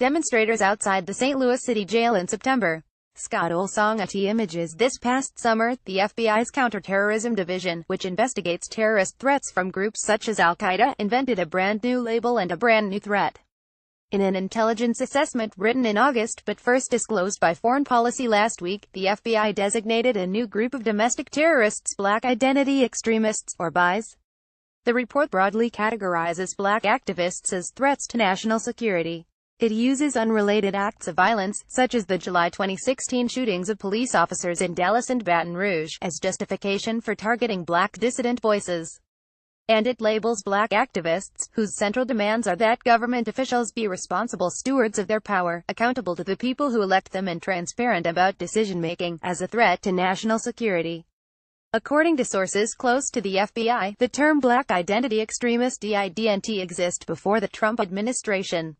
Demonstrators outside the St. Louis City Jail in September. Scott OlsonGetty Images This past summer, the FBI's Counterterrorism Division, which investigates terrorist threats from groups such as Al-Qaeda, invented a brand new label and a brand new threat. In an intelligence assessment written in August but first disclosed by Foreign Policy last week, the FBI designated a new group of domestic terrorists Black Identity Extremists, or BIEs. The report broadly categorizes Black activists as threats to national security. It uses unrelated acts of violence, such as the July 2016 shootings of police officers in Dallas and Baton Rouge, as justification for targeting Black dissident voices. And it labels Black activists, whose central demands are that government officials be responsible stewards of their power, accountable to the people who elect them and transparent about decision-making, as a threat to national security. According to sources close to the FBI, the term Black Identity Extremist didn't exist before the Trump administration.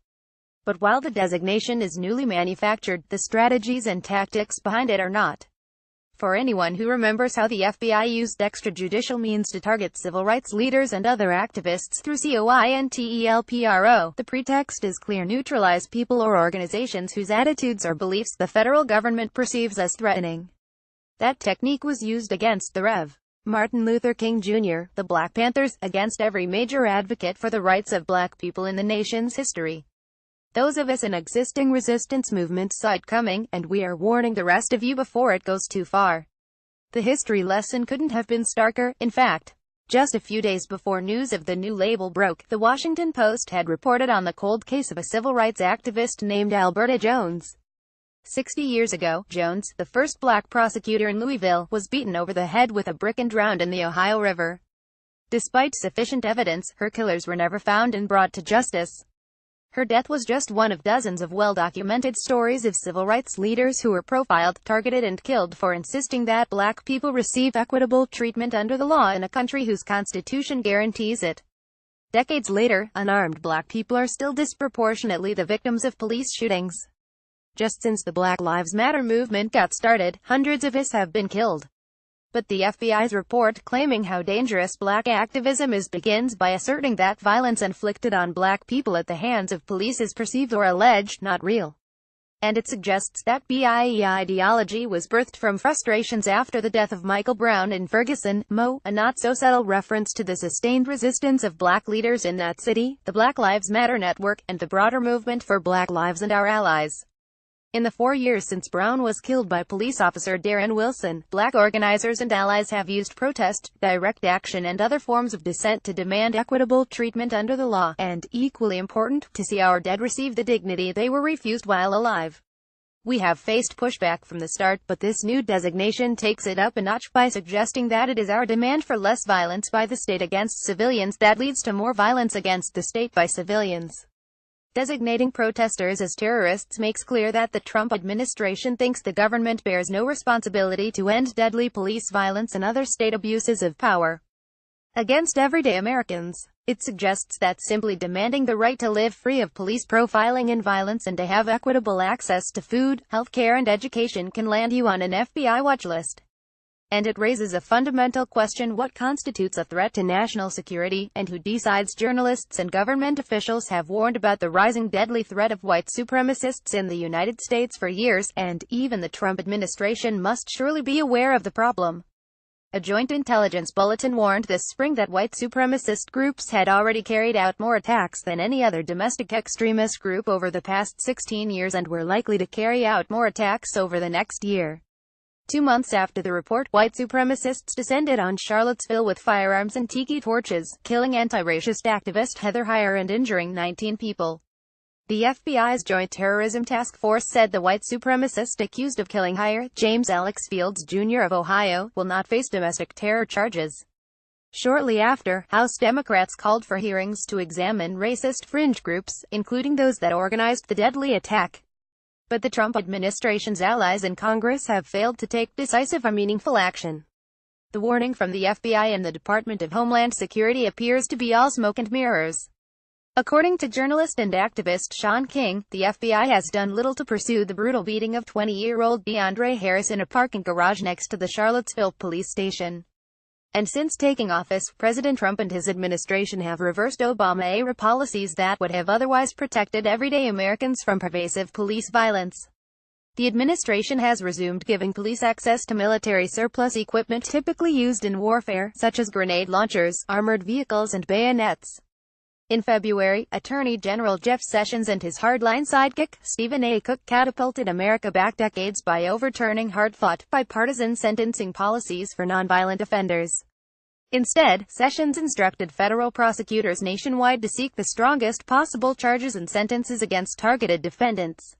But while the designation is newly manufactured, the strategies and tactics behind it are not. For anyone who remembers how the FBI used extrajudicial means to target civil rights leaders and other activists through COINTELPRO, the pretext is clear: neutralize people or organizations whose attitudes or beliefs the federal government perceives as threatening. That technique was used against the Rev. Martin Luther King Jr., the Black Panthers, against every major advocate for the rights of Black people in the nation's history. Those of us in existing resistance movements saw it coming, and we are warning the rest of you before it goes too far. The history lesson couldn't have been starker. In fact, just a few days before news of the new label broke, The Washington Post had reported on the cold case of a civil rights activist named Alberta Jones. 60 years ago, Jones, the first Black prosecutor in Louisville, was beaten over the head with a brick and drowned in the Ohio River. Despite sufficient evidence, her killers were never found and brought to justice. Her death was just one of dozens of well-documented stories of civil rights leaders who were profiled, targeted and killed for insisting that Black people receive equitable treatment under the law in a country whose constitution guarantees it. Decades later, unarmed Black people are still disproportionately the victims of police shootings. Just since the Black Lives Matter movement got started, hundreds of us have been killed. But the FBI's report claiming how dangerous Black activism is begins by asserting that violence inflicted on Black people at the hands of police is perceived or alleged, not real. And it suggests that BIE ideology was birthed from frustrations after the death of Michael Brown in Ferguson, Mo, a not-so-subtle reference to the sustained resistance of Black leaders in that city, the Black Lives Matter Network, and the broader movement for Black lives and our allies. In the 4 years since Brown was killed by police officer Darren Wilson, Black organizers and allies have used protest, direct action and other forms of dissent to demand equitable treatment under the law, and, equally important, to see our dead receive the dignity they were refused while alive. We have faced pushback from the start, but this new designation takes it up a notch by suggesting that it is our demand for less violence by the state against civilians that leads to more violence against the state by civilians. Designating protesters as terrorists makes clear that the Trump administration thinks the government bears no responsibility to end deadly police violence and other state abuses of power against everyday Americans. It suggests that simply demanding the right to live free of police profiling and violence and to have equitable access to food, health care and education can land you on an FBI watch list. And it raises a fundamental question: what constitutes a threat to national security, and who decides? Journalists and government officials have warned about the rising deadly threat of white supremacists in the United States for years, and even the Trump administration must surely be aware of the problem. A joint intelligence bulletin warned this spring that white supremacist groups had already carried out more attacks than any other domestic extremist group over the past 16 years and were likely to carry out more attacks over the next year. 2 months after the report, white supremacists descended on Charlottesville with firearms and tiki torches, killing anti-racist activist Heather Heyer and injuring 19 people. The FBI's Joint Terrorism Task Force said the white supremacist accused of killing Heyer, James Alex Fields Jr. of Ohio, will not face domestic terror charges. Shortly after, House Democrats called for hearings to examine racist fringe groups, including those that organized the deadly attack. But the Trump administration's allies in Congress have failed to take decisive or meaningful action. The warning from the FBI and the Department of Homeland Security appears to be all smoke and mirrors. According to journalist and activist Sean King, the FBI has done little to pursue the brutal beating of 20-year-old DeAndre Harris in a parking garage next to the Charlottesville police station. And since taking office, President Trump and his administration have reversed Obama-era policies that would have otherwise protected everyday Americans from pervasive police violence. The administration has resumed giving police access to military surplus equipment typically used in warfare, such as grenade launchers, armored vehicles and bayonets. In February, Attorney General Jeff Sessions and his hardline sidekick, Stephen A. Cook, catapulted America back decades by overturning hard-fought, bipartisan sentencing policies for nonviolent offenders. Instead, Sessions instructed federal prosecutors nationwide to seek the strongest possible charges and sentences against targeted defendants.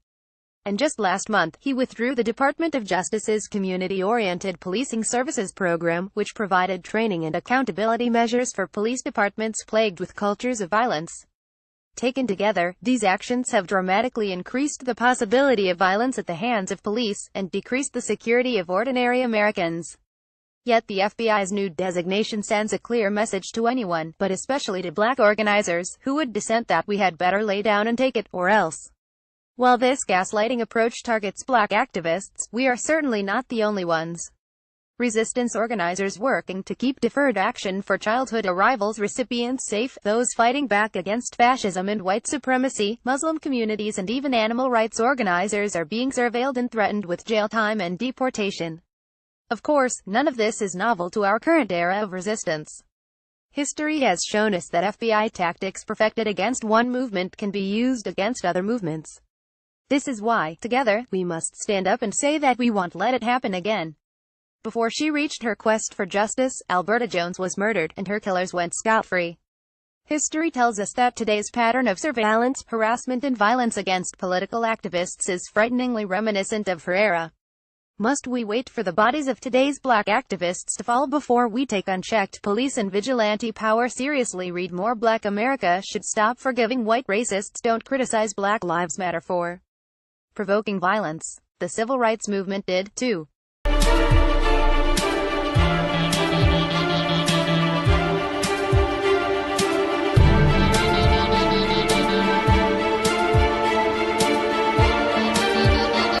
And just last month, he withdrew the Department of Justice's Community-Oriented Policing Services program, which provided training and accountability measures for police departments plagued with cultures of violence. Taken together, these actions have dramatically increased the possibility of violence at the hands of police, and decreased the security of ordinary Americans. Yet the FBI's new designation sends a clear message to anyone, but especially to black organizers, who would dissent that we had better lay down and take it, or else. While this gaslighting approach targets black activists, we are certainly not the only ones. Resistance organizers working to keep deferred action for childhood arrivals recipients safe, those fighting back against fascism and white supremacy, Muslim communities and even animal rights organizers are being surveilled and threatened with jail time and deportation. Of course, none of this is novel to our current era of resistance. History has shown us that FBI tactics perfected against one movement can be used against other movements. This is why, together, we must stand up and say that we won't let it happen again. Before she reached her quest for justice, Alberta Jones was murdered, and her killers went scot-free. History tells us that today's pattern of surveillance, harassment and violence against political activists is frighteningly reminiscent of her era. Must we wait for the bodies of today's black activists to fall before we take unchecked police and vigilante power seriously? Read more. Black America should stop forgiving white racists. Don't criticize Black Lives Matter for provoking violence. The civil rights movement did, too.